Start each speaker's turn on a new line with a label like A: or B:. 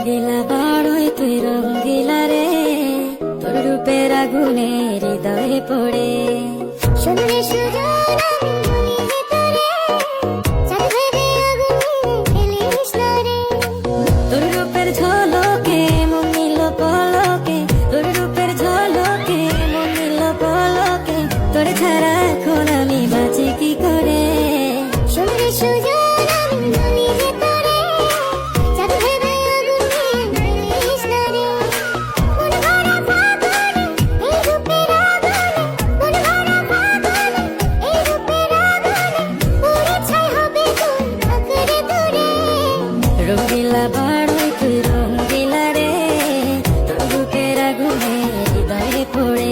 A: রঙ্গিলা বাড়ই তুই রঙ্গিলা রে, তোর রূপের আগুনে হৃদয়ে পড়ে।
B: শুনলে সুজন আমি বলি যে তোরে, চাঁদ ভেবে আগুনে ফেলিস না রে।
A: তোর রূপের ঝলকে মন নিল পলকে, তোর রূপের ঝলকে মন নিল পলকে, তোর ছাড়া এখন আমি বাঁচি কি করে।
B: শুনলে সুজন আমি বলি যে তোরে, চাঁদ ভেবে আগুনে ফেলিস না রে। মন ভরা ফাগুনে এই রূপের আগুনে, মন ভরা ফাগুনে এই রূপের আগুনে, পুড়ে ছাই হবে তোর আঁকড়ে ধরে।
A: রঙ্গিলা বাড়ই তুই রঙ্গিলা রে, তোর রূপের আগুনে হৃদয়ে পড়ে।